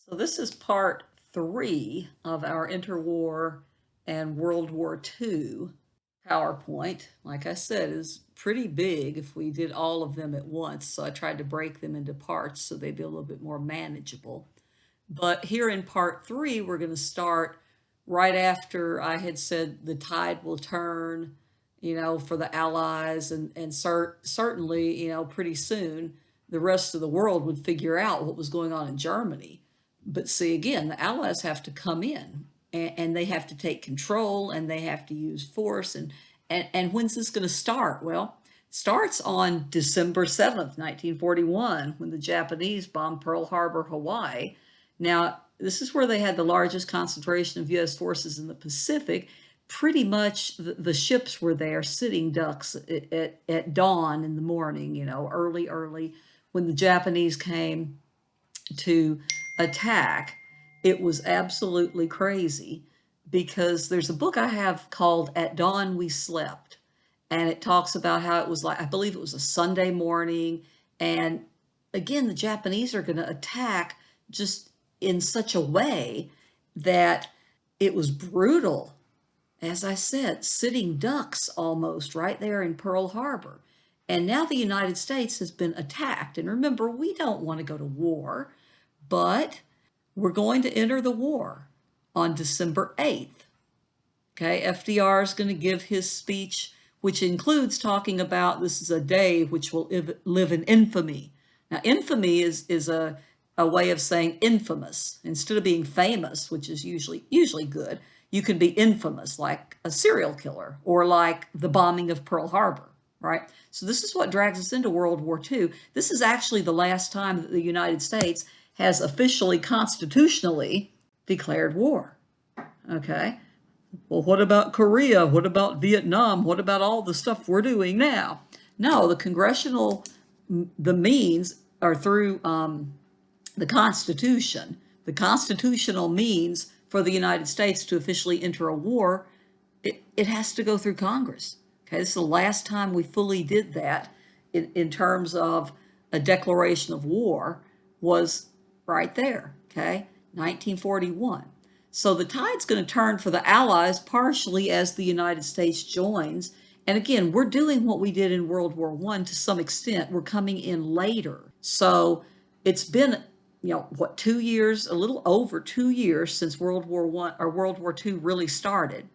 So this is part 3 of our interwar and World War II PowerPoint. Like I said, is pretty big if we did all of them at once. So I tried to break them into parts so they'd be a little bit more manageable. But here in part 3, we're going to start right after I had said the tide will turn, for the Allies, and certainly, pretty soon the rest of the world would figure out what was going on in Germany. But see, again, the Allies have to come in and they have to take control and they have to use force. And when's this going to start? Well, it starts on December 7th, 1941, when the Japanese bombed Pearl Harbor, Hawaii. Now, this is where they had the largest concentration of U.S. forces in the Pacific. Pretty much the ships were there sitting ducks at dawn in the morning, early, when the Japanese came to attack. It was absolutely crazy because there's a book I have called At Dawn We Slept, and it talks about how it was like, I believe it was a Sunday morning, and again, the Japanese are going to attack just in such a way that it was brutal. As I said, sitting ducks almost right there in Pearl Harbor. And now the United States has been attacked. And remember, we don't want to go to war, but we're going to enter the war on December 8th. Okay, FDR is going to give his speech, which includes talking about this is a day which will live in infamy. Now, infamy is a way of saying infamous. Instead of being famous, which is usually good, you can be infamous, like a serial killer or like the bombing of Pearl Harbor, right? So this is what drags us into World War II. This is actually the last time that the United States has officially, constitutionally declared war, okay? Well, what about Korea? What about Vietnam? What about all the stuff we're doing now? No, the means are through the Constitution. The constitutional means for the United States to officially enter a war, it has to go through Congress. Okay, this is the last time we fully did that in terms of a declaration of war was right there, okay, 1941. So the tide's going to turn for the Allies partially as the United States joins. And again, we're doing what we did in World War I to some extent. We're coming in later. So it's been, what, 2 years, a little over 2 years since World War I or World War II really started.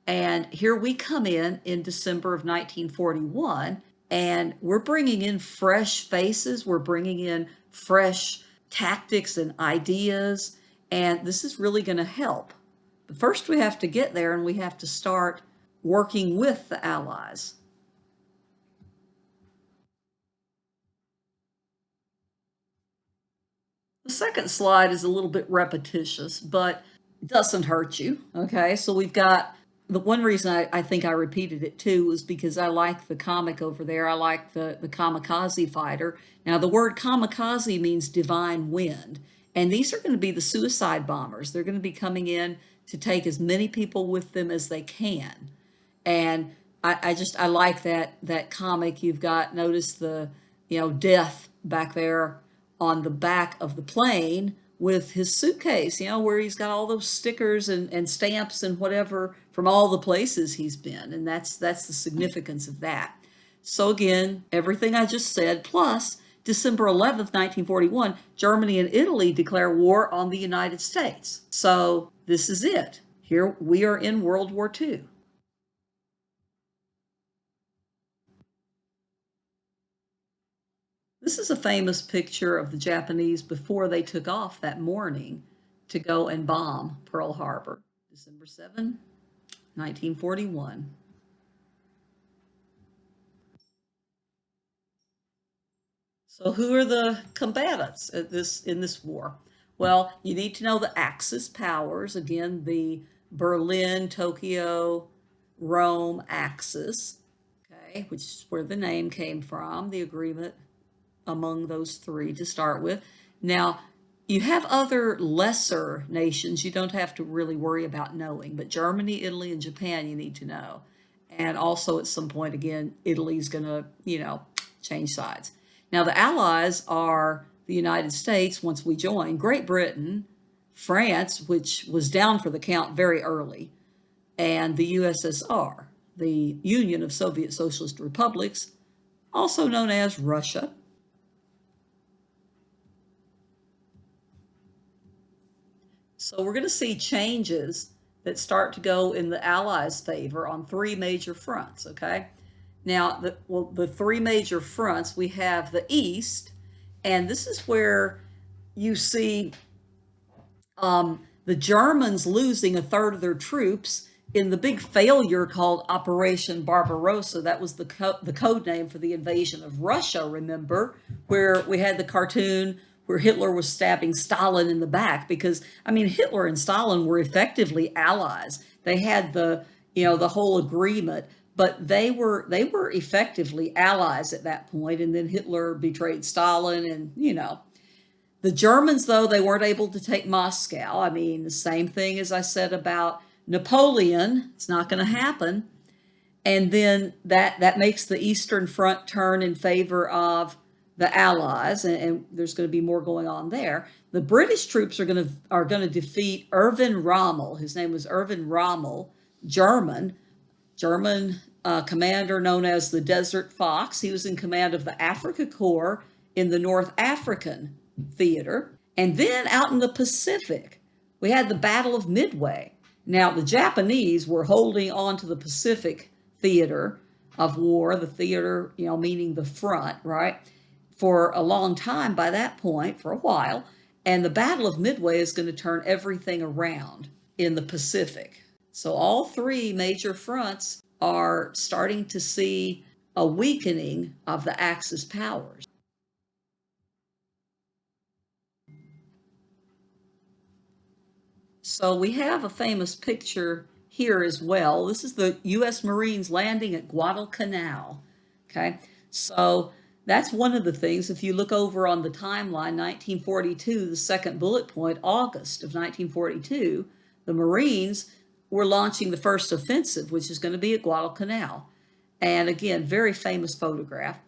And here we come in December of 1941, and we're bringing in fresh faces. We're bringing in fresh tactics and ideas, and this is really going to help. But first we have to get there and we have to start working with the Allies. The second slide is a little bit repetitious, but it doesn't hurt you, okay? So we've got, the one reason I think I repeated it too was because I like the comic over there. I like the kamikaze fighter. Now the word kamikaze means divine wind, and these are going to be the suicide bombers. They're going to be coming in to take as many people with them as they can. And I like that comic. You've got, notice the, death back there on the back of the plane with his suitcase, where he's got all those stickers and stamps and whatever from all the places he's been. And that's the significance of that. So again, everything I just said, plus December 11th, 1941, Germany and Italy declare war on the United States. So this is it. Here we are in World War II. This is a famous picture of the Japanese before they took off that morning to go and bomb Pearl Harbor, December 7, 1941. So who are the combatants in this war? Well, you need to know the Axis powers, again, the Berlin, Tokyo, Rome Axis, okay, which is where the name came from, the agreement among those three to start with. Now, you have other lesser nations you don't have to really worry about knowing, but Germany, Italy, and Japan you need to know. And also at some point, again, Italy's going to, change sides. Now, the Allies are the United States, once we join, Great Britain, France, which was down for the count very early, and the USSR, the Union of Soviet Socialist Republics, also known as Russia. So we're going to see changes that start to go in the Allies' favor on three major fronts, okay? Now, the three major fronts, we have the East, and this is where you see the Germans losing a third of their troops in the big failure called Operation Barbarossa. That was the code name for the invasion of Russia, remember, where we had the cartoon where Hitler was stabbing Stalin in the back, because, I mean, Hitler and Stalin were effectively allies. They had the whole agreement, but they were effectively allies at that point, and then Hitler betrayed Stalin, and the Germans, though, they weren't able to take Moscow. I mean, the same thing as I said about Napoleon. It's not going to happen. And then that makes the Eastern Front turn in favor of the Allies, and there's going to be more going on there. The British troops are going to defeat Erwin Rommel. His name was Erwin Rommel, German commander known as the Desert Fox. He was in command of the Afrika Korps in the North African theater. And then out in the Pacific, we had the Battle of Midway. Now, the Japanese were holding on to the Pacific theater of war, the theater, meaning the front, right, for a long time by that point, for a while. And the Battle of Midway is going to turn everything around in the Pacific. So all three major fronts are starting to see a weakening of the Axis powers. So we have a famous picture here as well. This is the U.S. Marines landing at Guadalcanal. Okay, so that's one of the things. If you look over on the timeline, 1942, the second bullet point, August of 1942, the Marines were launching the first offensive, which is going to be at Guadalcanal. And again, very famous photograph.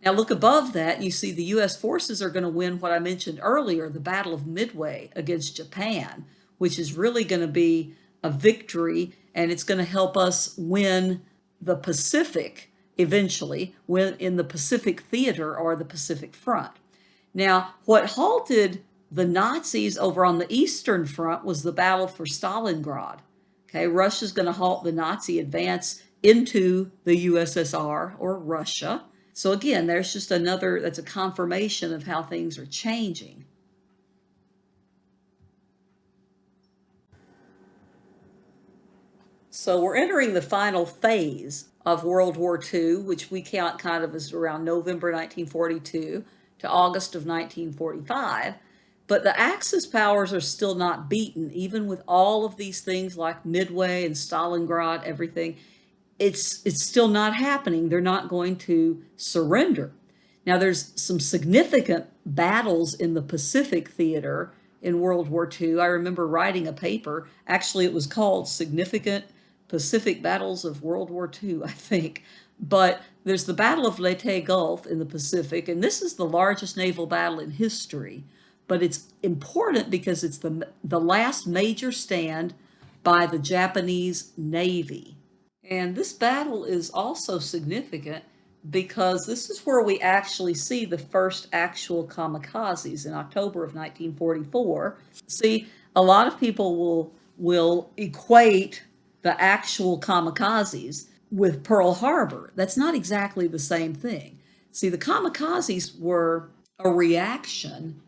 Now look above that, you see the U.S. forces are going to win what I mentioned earlier, the Battle of Midway against Japan, which is really going to be a victory, and it's going to help us win the Pacific eventually, win in the Pacific theater or the Pacific front. Now, what halted the Nazis over on the Eastern front was the battle for Stalingrad. Okay, Russia's going to halt the Nazi advance into the USSR or Russia. So again, there's just that's a confirmation of how things are changing. So we're entering the final phase of World War II, which we count kind of as around November 1942 to August of 1945. But the Axis powers are still not beaten, even with all of these things like Midway and Stalingrad, everything. It's still not happening. They're not going to surrender. Now, there's some significant battles in the Pacific theater in World War II. I remember writing a paper. Actually, it was called Significant Pacific Battles of World War II, I think. But there's the Battle of Leyte Gulf in the Pacific, and this is the largest naval battle in history. But it's important because it's the last major stand by the Japanese Navy. And this battle is also significant because this is where we actually see the first actual kamikazes in October of 1944. See, a lot of people will equate the actual kamikazes with Pearl Harbor. That's not exactly the same thing. See, the kamikazes were a reaction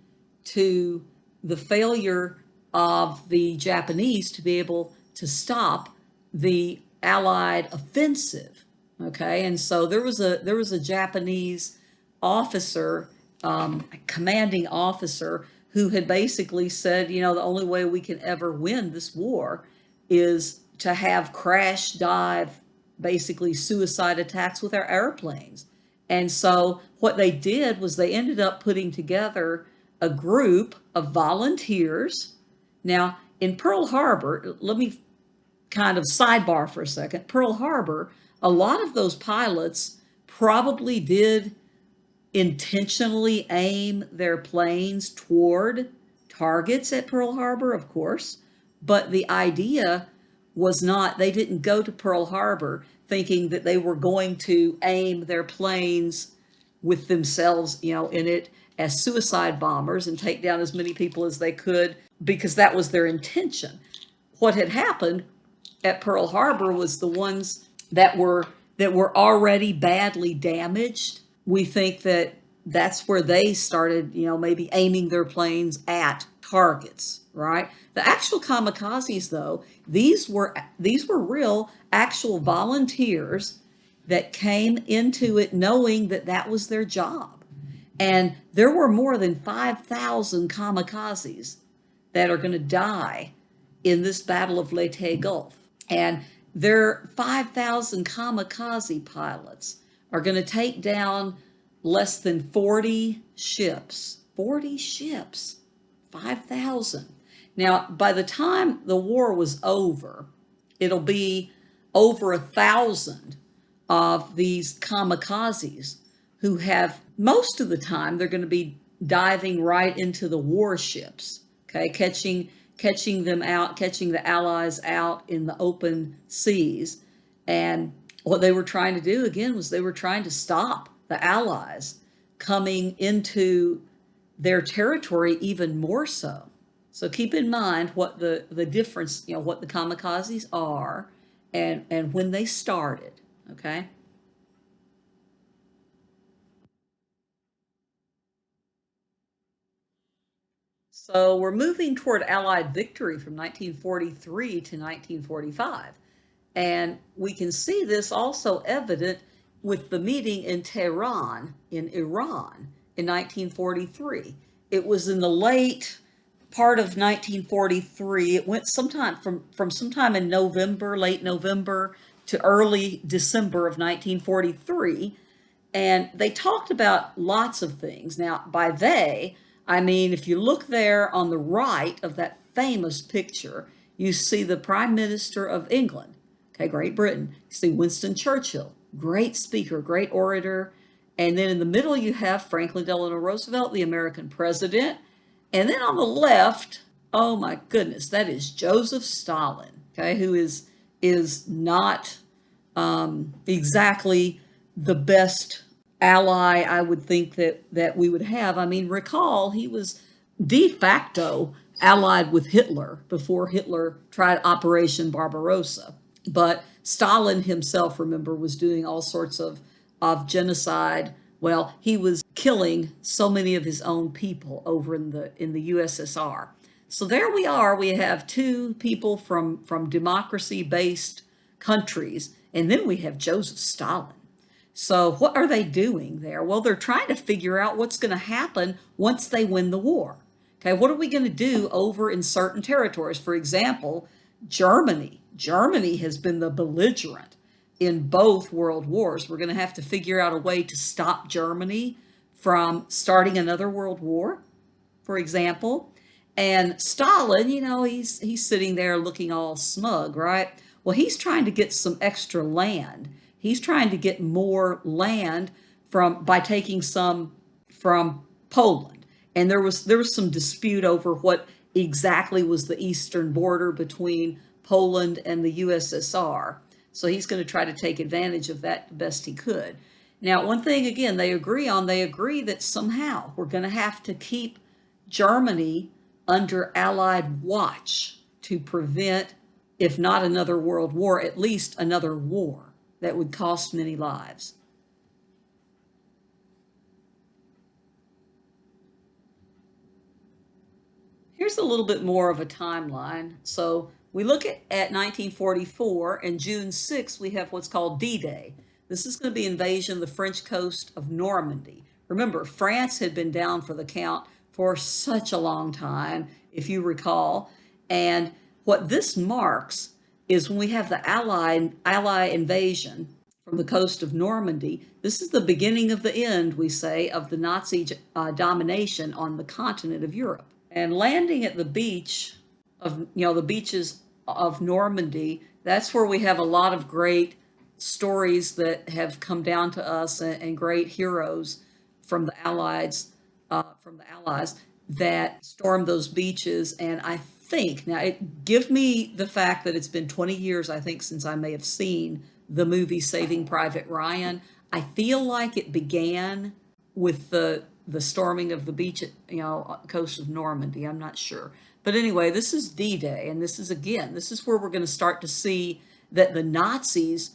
to the failure of the Japanese to be able to stop the Allied offensive. Okay, and so there was a Japanese officer, commanding officer, who had basically said, the only way we can ever win this war is to have crash dive, basically suicide attacks with our airplanes. And so what they did was they ended up putting together a group of volunteers. Now, in Pearl Harbor, let me kind of sidebar for a second. Pearl Harbor, a lot of those pilots probably did intentionally aim their planes toward targets at Pearl Harbor, of course, but the idea was not, they didn't go to Pearl Harbor thinking that they were going to aim their planes with themselves, in it as suicide bombers and take down as many people as they could because that was their intention. What had happened at Pearl Harbor was the ones that were already badly damaged. We think that that's where they started, maybe aiming their planes at targets, right? The actual kamikazes, though, these were real, actual volunteers that came into it knowing that that was their job. And there were more than 5,000 kamikazes that are going to die in this Battle of Leyte Gulf. And their 5,000 kamikaze pilots are going to take down less than 40 ships. 40 ships, 5,000. Now, by the time the war was over, it'll be over 1,000 of these kamikazes who have, most of the time, they're going to be diving right into the warships, okay, catching them out, catching the Allies out in the open seas. And what they were trying to do, again, was they were trying to stop the Allies coming into their territory even more so. So keep in mind what the difference, what the kamikazes are and when they started, okay? So we're moving toward Allied victory from 1943 to 1945. And we can see this also evident with the meeting in Tehran in Iran in 1943. It was in the late part of 1943. It went sometime from sometime in November, late November to early December of 1943. And they talked about lots of things. Now, by they, I mean, if you look there on the right of that famous picture, you see the Prime Minister of England, okay, Great Britain. You see Winston Churchill, great speaker, great orator. And then in the middle, you have Franklin Delano Roosevelt, the American president. And then on the left, oh my goodness, that is Joseph Stalin, okay, who is not exactly the best ally I would think that we would have. I mean, recall he was de facto allied with Hitler before Hitler tried Operation Barbarossa. But Stalin himself, remember, was doing all sorts of genocide. Well, he was killing so many of his own people over in the USSR. So there we are. We have two people from democracy-based countries, and then we have Joseph Stalin. So what are they doing there? Well, they're trying to figure out what's going to happen once they win the war. Okay, what are we going to do over in certain territories? For example, Germany. Germany has been the belligerent in both world wars. We're going to have to figure out a way to stop Germany from starting another world war, for example. And Stalin, he's sitting there looking all smug, right? Well, he's trying to get some extra land. He's trying to get more land by taking some from Poland. And there was some dispute over what exactly was the eastern border between Poland and the USSR. So he's going to try to take advantage of that the best he could. Now, one thing again they agree that somehow we're going to have to keep Germany under Allied watch to prevent, if not another world war, at least another war that would cost many lives. Here's a little bit more of a timeline. So we look at 1944, and June 6th, we have what's called D-Day. This is going to be invasion of the French coast of Normandy. Remember, France had been down for the count for such a long time, if you recall. And what this marks is when we have the Ally invasion from the coast of Normandy, this is the beginning of the end, we say, of the Nazi domination on the continent of Europe. And landing at the beach of, the beaches of Normandy, that's where we have a lot of great stories that have come down to us and great heroes from the Allies. that stormed those beaches. And I think, now, give me the fact that it's been 20 years, I think, since I may have seen the movie Saving Private Ryan. I feel like it began with the storming of the beach at, coast of Normandy. I'm not sure. But anyway, this is D-Day, and this is, again, this is where we're going to start to see that the Nazis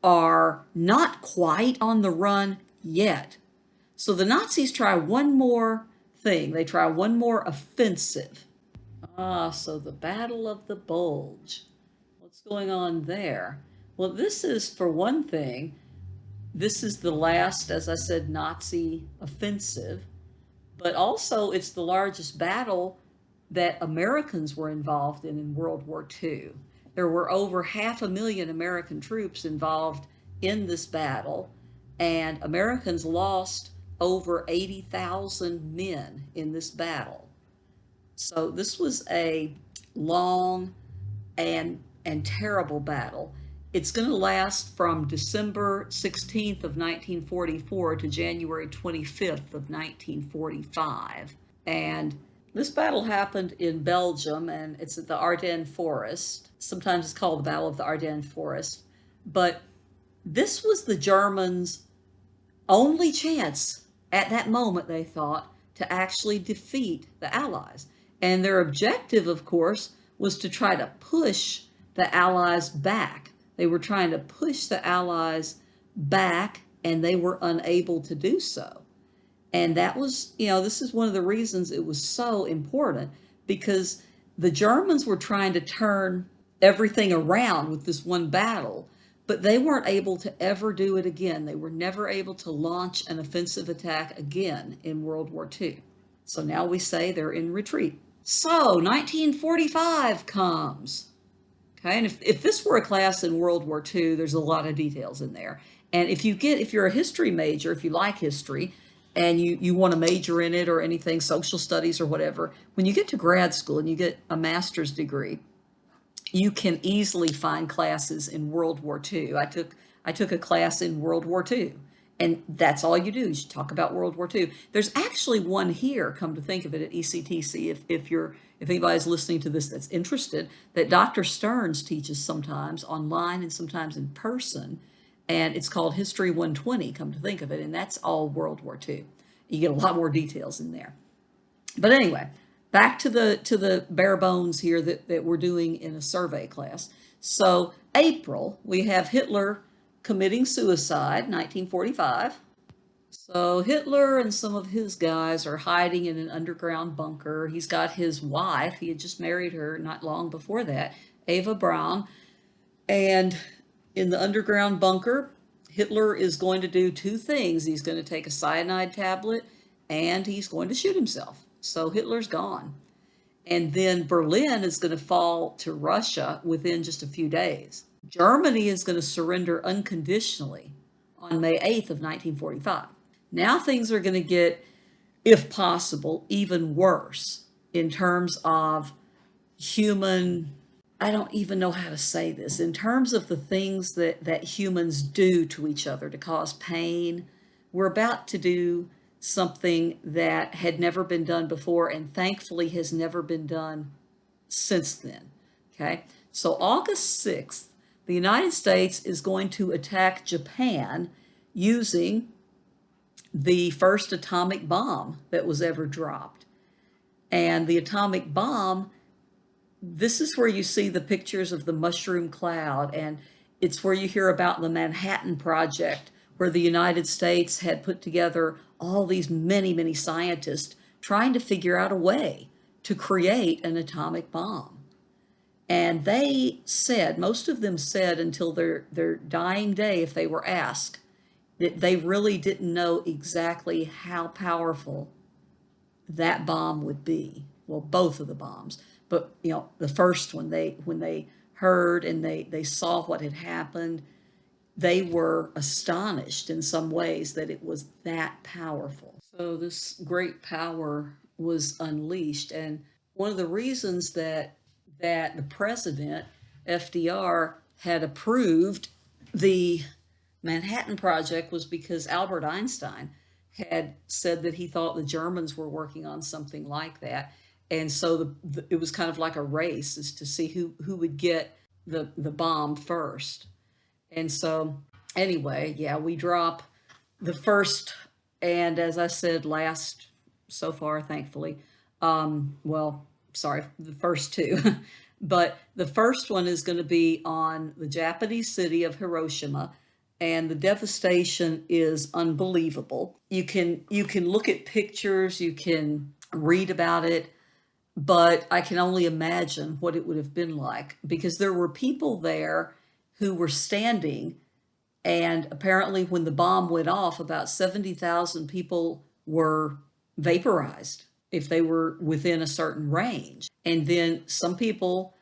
are not quite on the run yet. So the Nazis try one more thing. They try one more offensive. So the Battle of the Bulge. What's going on there? Well, this is, for one thing, this is the last, as I said, Nazi offensive, but also it's the largest battle that Americans were involved in World War II. There were over 500,000 American troops involved in this battle, and Americans lost over 80,000 men in this battle. So this was a long and terrible battle. It's going to last from December 16th of 1944 to January 25th of 1945. And this battle happened in Belgium, and it's at the Ardennes Forest. Sometimes it's called the Battle of the Ardennes Forest. But this was the Germans' only chance at that moment, they thought, to actually defeat the Allies. And their objective, of course, was to try to push the Allies back. They were trying to push the Allies back, and they were unable to do so. And that was, this is one of the reasons it was so important, because the Germans were trying to turn everything around with this one battle, but they weren't able to ever do it again. They were never able to launch an offensive attack again in World War II. So now we say they're in retreat. So 1945 comes. Okay, and if this were a class in World War II, there's a lot of details in there. And if you're a history major, if you like history, and you want to major in it or anything, social studies or whatever, when you get to grad school and you get a master's degree, you can easily find classes in World War II. I took a class in World War II, and that's all you do. You talk about World War II. There's actually one here, come to think of it, at ECTC, if anybody's listening to this that's interested, that Dr. Stearns teaches sometimes online and sometimes in person, and it's called History 120, come to think of it, and that's all World War II. You get a lot more details in there. But anyway, back to the bare bones here that we're doing in a survey class. So April, we have Hitler committing suicide, 1945. So Hitler and some of his guys are hiding in an underground bunker. He's got his wife, he had just married her not long before that, Eva Braun. And in the underground bunker, Hitler is going to do two things. He's going to take a cyanide tablet and he's going to shoot himself. So Hitler's gone. And then Berlin is going to fall to Russia within just a few days. Germany is going to surrender unconditionally on May 8th of 1945. Now things are going to get, if possible, even worse in terms of human, I don't even know how to say this, in terms of the things that humans do to each other to cause pain. We're about to do something that had never been done before and thankfully has never been done since then. Okay, so August 6th, the United States is going to attack Japan using the first atomic bomb that was ever dropped. And the atomic bomb, this is where you see the pictures of the mushroom cloud, and it's where you hear about the Manhattan Project, where the United States had put together all these many scientists trying to figure out a way to create an atomic bomb. And they said, most of them said until their dying day, if they were asked, that they really didn't know exactly how powerful that bomb would be. Well, both of the bombs, but the first one, when they heard and they saw what had happened, they were astonished in some ways that it was that powerful. So this great power was unleashed, and one of the reasons that the president, FDR, had approved the Manhattan Project was because Albert Einstein had said that he thought the Germans were working on something like that. And so it was kind of like a race as to see who would get the bomb first. And so anyway, yeah, we drop the first, and as I said, last so far, thankfully. Well, sorry, the first two. But the first one is going to be on the Japanese city of Hiroshima, and the devastation is unbelievable. You can look at pictures, you can read about it, but I can only imagine what it would have been like, because there were people there who were standing, and apparently when the bomb went off, about 70,000 people were vaporized if they were within a certain range. And then some people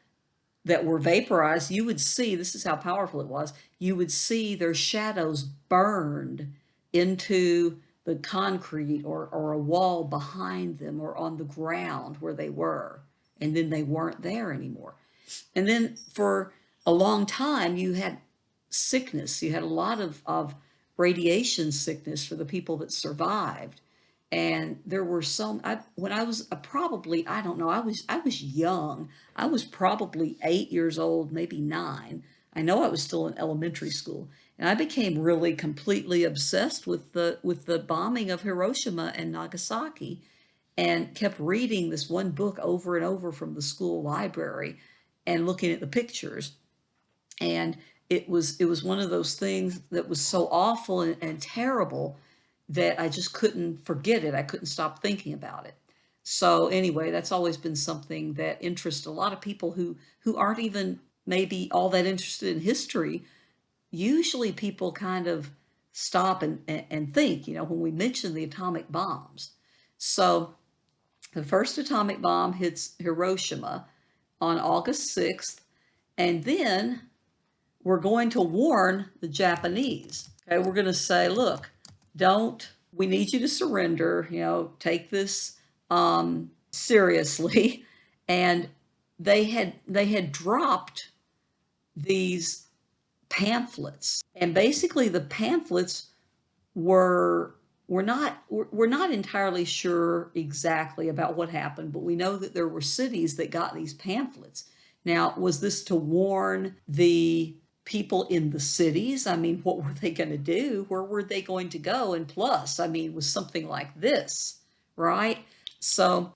that were vaporized, you would see, this is how powerful it was, you would see their shadows burned into the concrete, or a wall behind them, or on the ground where they were. And then they weren't there anymore. And then for a long time, you had sickness. You had a lot of radiation sickness for the people that survived. And there were some, when I was probably, I don't know, I was young. I was probably 8 years old, maybe 9. I know I was still in elementary school. And I became really completely obsessed with the bombing of Hiroshima and Nagasaki, and kept reading this one book over and over from the school library and looking at the pictures. And it was one of those things that was so awful and terrible that I just couldn't forget it. I couldn't stop thinking about it. So anyway, that's always been something that interests a lot of people who aren't even maybe all that interested in history. Usually people kind of stop and think, when we mention the atomic bombs. So the first atomic bomb hits Hiroshima on August 6th, and then we're going to warn the Japanese. Okay, we're going to say, look, we need you to surrender, take this seriously. And they had dropped these pamphlets, and basically the pamphlets were we're not entirely sure exactly about what happened, but we know that there were cities that got these pamphlets. Now, was this to warn the people in the cities? I mean, what were they going to do? Where were they going to go? And plus, I mean, was something like this, right? So,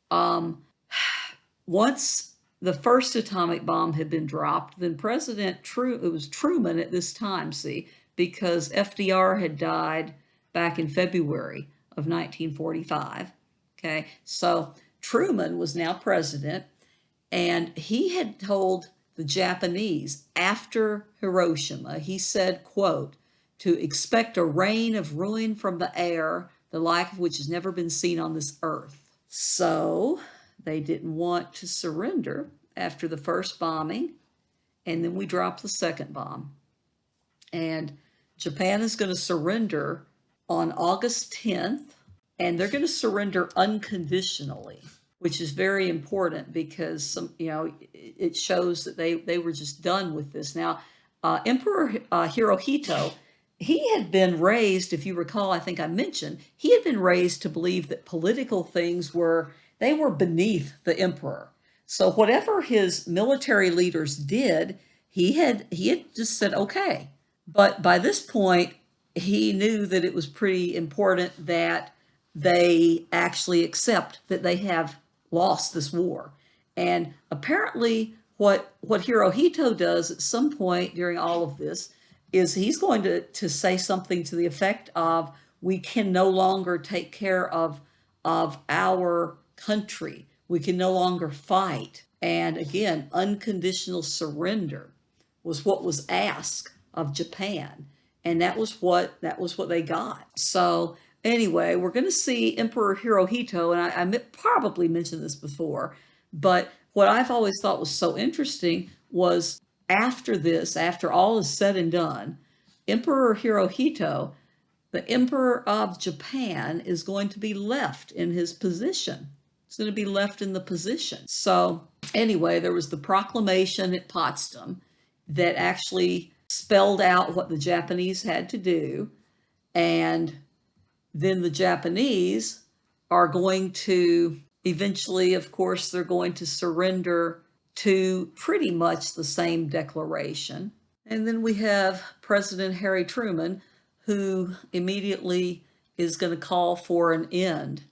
once the first atomic bomb had been dropped, then it was Truman at this time, see, because FDR had died back in February of 1945. Okay, so Truman was now president, and he had told the Japanese after Hiroshima, he said, quote, to expect a rain of ruin from the air, the like of which has never been seen on this earth. So they didn't want to surrender after the first bombing, and then we dropped the second bomb. And Japan is going to surrender on August 10th, and they're going to surrender unconditionally, which is very important because it shows that they were just done with this. Now, Emperor Hirohito, he had been raised, if you recall, I think I mentioned, he had been raised to believe that political things were beneath the emperor. So whatever his military leaders did, he had just said okay. But by this point, he knew that it was pretty important that they actually accept that they have lost this war. And apparently, what Hirohito does at some point during all of this is he's going to say something to the effect of, we can no longer take care of our country. We can no longer fight. And again, unconditional surrender was what was asked of Japan, and that was what they got. So anyway, we're going to see Emperor Hirohito, and I probably mentioned this before, but what I've always thought was so interesting was, after this, after all is said and done, Emperor Hirohito, the Emperor of Japan, is going to be left in his position. It's going to be left in the position. So anyway, there was the proclamation at Potsdam that actually spelled out what the Japanese had to do. And then the Japanese are going to eventually, of course, they're going to surrender to pretty much the same declaration. And then we have President Harry Truman, who immediately is going to call for an end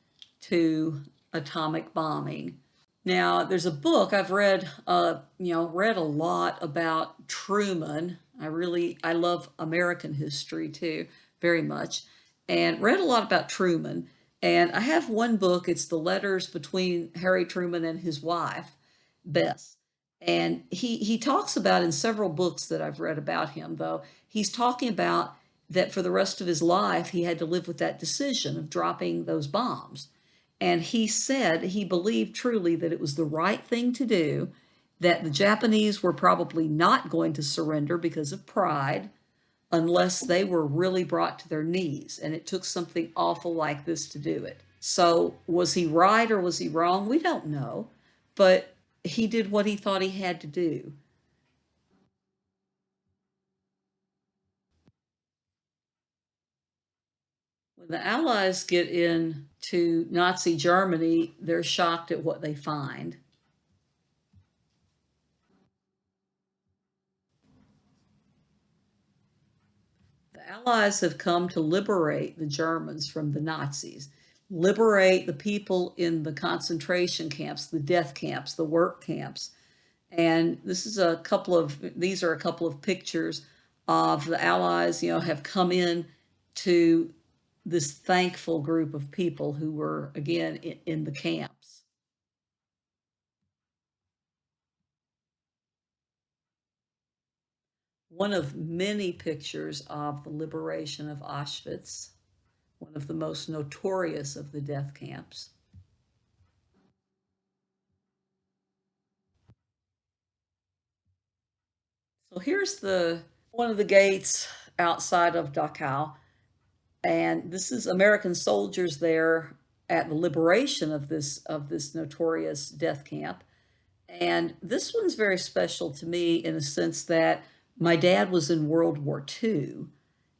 to atomic bombing. Now, there's a book I've read, read a lot about Truman. I love American history too, very much, and read a lot about Truman. And I have one book, it's the letters between Harry Truman and his wife, Bess. And he talks about in several books that I've read about him, though, he's talking about that for the rest of his life, he had to live with that decision of dropping those bombs. And he said he believed truly that it was the right thing to do, that the Japanese were probably not going to surrender because of pride unless they were really brought to their knees. And it took something awful like this to do it. So was he right or was he wrong? We don't know. But he did what he thought he had to do. When the Allies get into Nazi Germany, they're shocked at what they find. The Allies have come to liberate the Germans from the Nazis, liberate the people in the concentration camps, the death camps, the work camps. And these are a couple of pictures of the Allies, have come in to this thankful group of people who were, again, in the camps. One of many pictures of the liberation of Auschwitz, one of the most notorious of the death camps. So here's the one of the gates outside of Dachau, and this is American soldiers there at the liberation of this notorious death camp. And this one's very special to me in a sense that my dad was in World War II,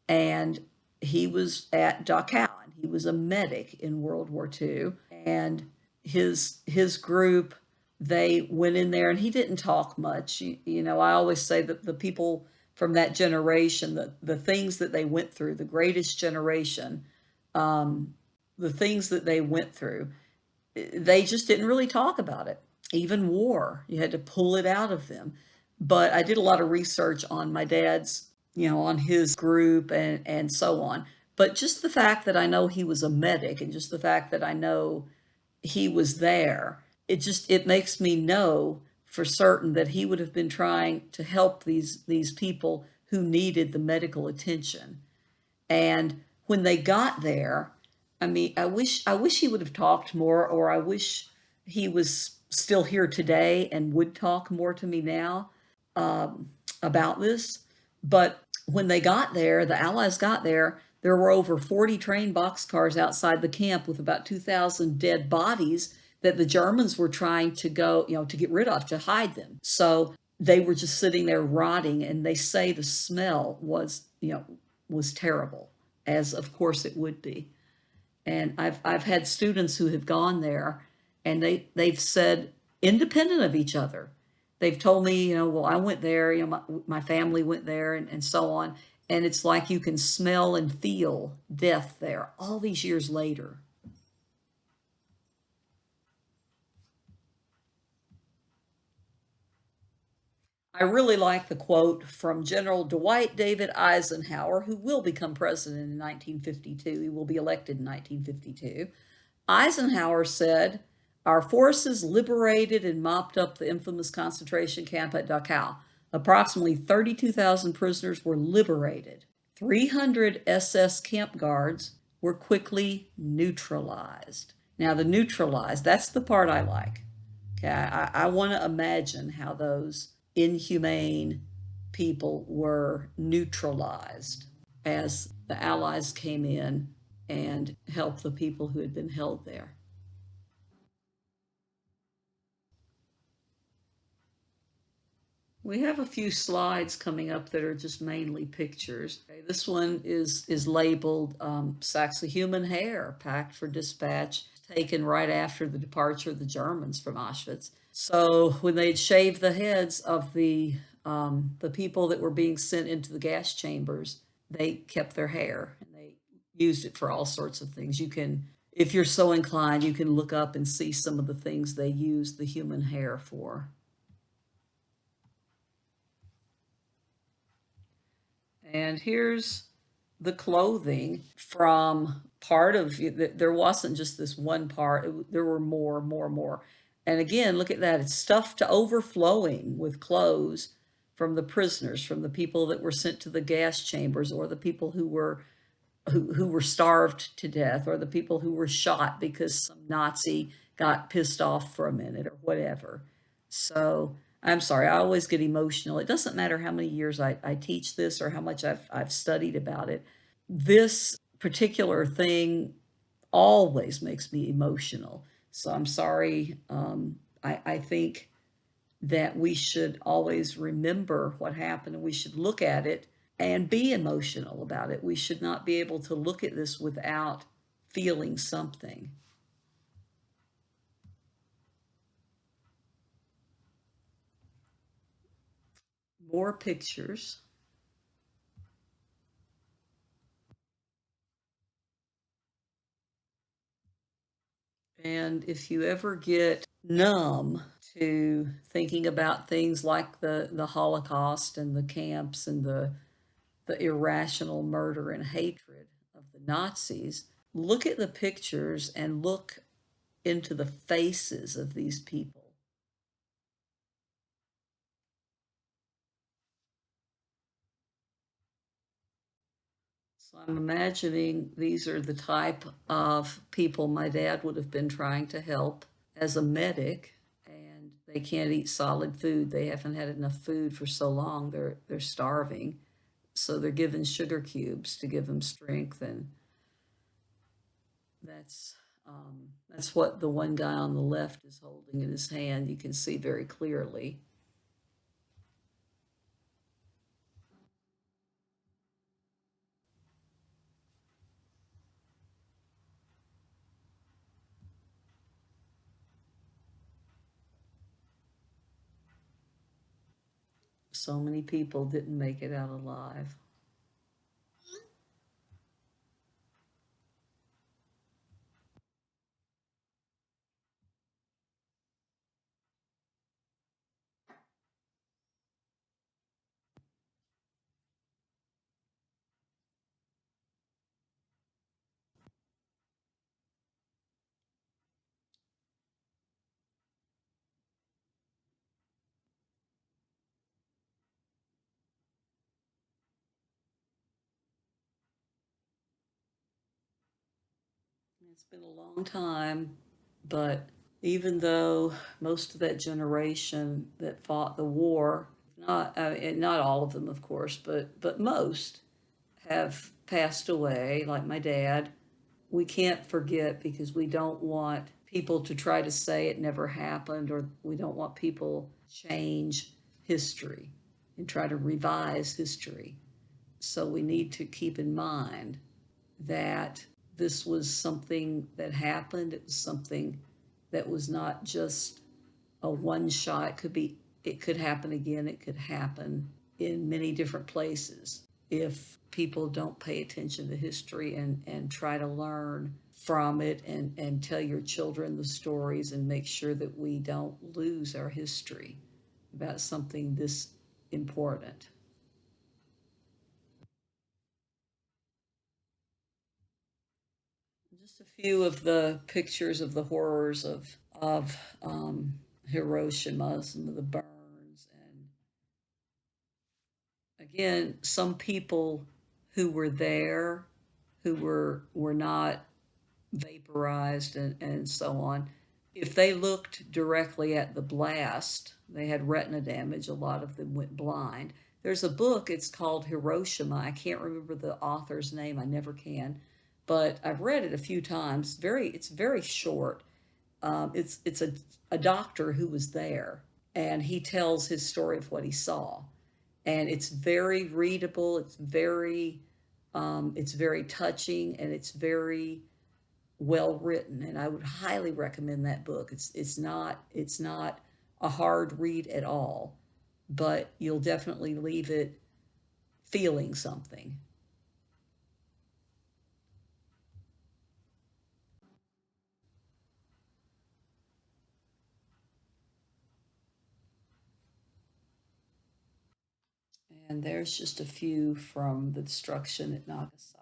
and he was at Dachau. He was a medic in World War II, and his group, they went in there, and he didn't talk much. I always say that the people from that generation, the things that they went through, the greatest generation, the things that they went through, they just didn't really talk about it. Even war, you had to pull it out of them. But I did a lot of research on my dad's, on his group and so on. But just the fact that I know he was a medic and just the fact that I know he was there, it makes me know for certain that he would have been trying to help these people who needed the medical attention. And when they got there, I mean, I wish he would have talked more, or I wish he was still here today and would talk more to me now about this. But when they got there, the Allies got there, there were over 40 train boxcars outside the camp with about 2,000 dead bodies that the Germans were trying to go, to get rid of, to hide them. So they were just sitting there rotting, and they say the smell was terrible, as of course it would be. And I've had students who have gone there, and they've said, independent of each other, they've told me, well, I went there, my family went there, and so on. And it's like you can smell and feel death there all these years later. I really like the quote from General Dwight David Eisenhower, who will become president in 1952. He will be elected in 1952. Eisenhower said, "Our forces liberated and mopped up the infamous concentration camp at Dachau. Approximately 32,000 prisoners were liberated. 300 SS camp guards were quickly neutralized." Now, the neutralized, that's the part I like. Okay, I want to imagine how those inhumane people were neutralized as the Allies came in and helped the people who had been held there. We have a few slides coming up that are just mainly pictures. Okay, this one is labeled sacks of human hair packed for dispatch, taken right after the departure of the Germans from Auschwitz. So when they'd shave the heads of the people that were being sent into the gas chambers, they kept their hair and they used it for all sorts of things. You can, if you're so inclined, you can look up and see some of the things they used the human hair for. And here's the clothing from part of there wasn't just this one part, there were more. And again, look at that. It's stuffed to overflowing with clothes from the prisoners, from the people that were sent to the gas chambers, or the people who were starved to death, or the people who were shot because some Nazi got pissed off for a minute or whatever. So I'm sorry, I always get emotional. It doesn't matter how many years I teach this or how much I've studied about it. This particular thing always makes me emotional. So I'm sorry. I think that we should always remember what happened and we should look at it and be emotional about it. We should not be able to look at this without feeling something. More pictures. And if you ever get numb to thinking about things like the Holocaust and the camps and the irrational murder and hatred of the Nazis, look at the pictures and look into the faces of these people. So I'm imagining these are the type of people my dad would have been trying to help as a medic, and they can't eat solid food. They haven't had enough food for so long. They're starving. So they're given sugar cubes to give them strength, and that's that's what the one guy on the left is holding in his hand. You can see very clearly. So many people didn't make it out alive. It's been a long time, but even though most of that generation that fought the war, not and not all of them, of course, but most have passed away, like my dad. We can't forget because we don't want people to try to say it never happened, or we don't want people to change history and try to revise history. So we need to keep in mind that this was something that happened. It was something that was not just a one shot. It could be, it could happen again. It could happen in many different places if people don't pay attention to history and try to learn from it and tell your children the stories and make sure that we don't lose our history about something this important. Just a few of the pictures of the horrors of Hiroshima, some of the burns, and again, some people who were there, who were not vaporized and so on. If they looked directly at the blast, they had retina damage. A lot of them went blind. There's a book, it's called Hiroshima. I can't remember the author's name, I never can, but I've read it a few times. It's very short. It's a doctor who was there, and he tells his story of what he saw. And it's very readable. It's very touching, and it's very well written. And I would highly recommend that book. It's not a hard read at all, but you'll definitely leave it feeling something. And there's just a few from the destruction at Nagasaki.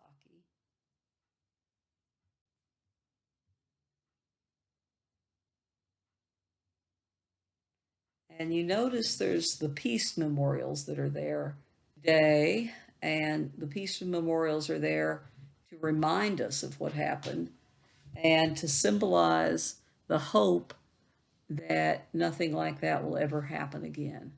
And you notice there's the peace memorials that are there today, and the peace memorials are there to remind us of what happened and to symbolize the hope that nothing like that will ever happen again.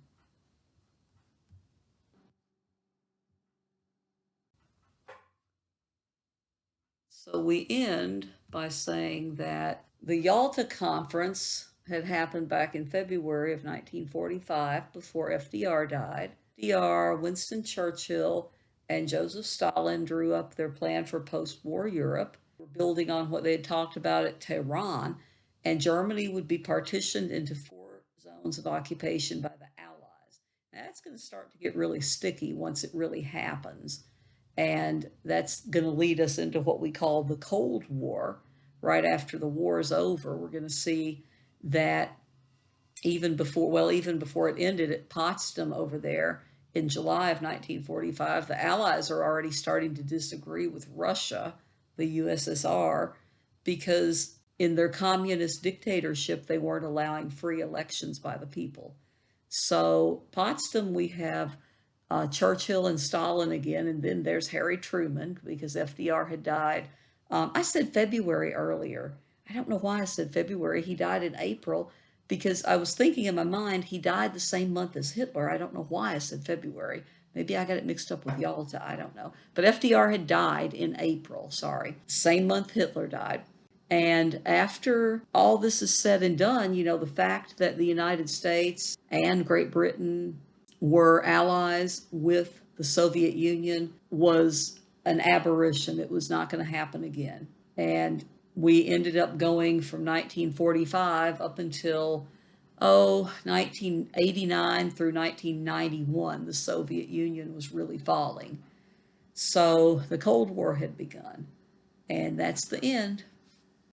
So we end by saying that the Yalta Conference had happened back in February of 1945 before FDR died. FDR, Winston Churchill, and Joseph Stalin drew up their plan for post war Europe, building on what they had talked about at Tehran, and Germany would be partitioned into four zones of occupation by the Allies. That's going to start to get really sticky once it really happens. And that's going to lead us into what we call the Cold War. Right after the war is over, we're going to see that even before it ended at Potsdam over there in July of 1945, the Allies are already starting to disagree with Russia, the USSR, because in their communist dictatorship, they weren't allowing free elections by the people. So, Potsdam, we have Churchill and Stalin again, and then there's Harry Truman because FDR had died. I said February earlier. I don't know why I said February. He died in April because I was thinking in my mind he died the same month as Hitler. I don't know why I said February. Maybe I got it mixed up with Yalta. I don't know. But FDR had died in April, sorry. Same month Hitler died. And after all this is said and done, the fact that the United States and Great Britain were allies with the Soviet Union was an aberration. It was not going to happen again. And we ended up going from 1945 up until 1989 through 1991. The Soviet Union was really falling. So the Cold War had begun. And that's the end.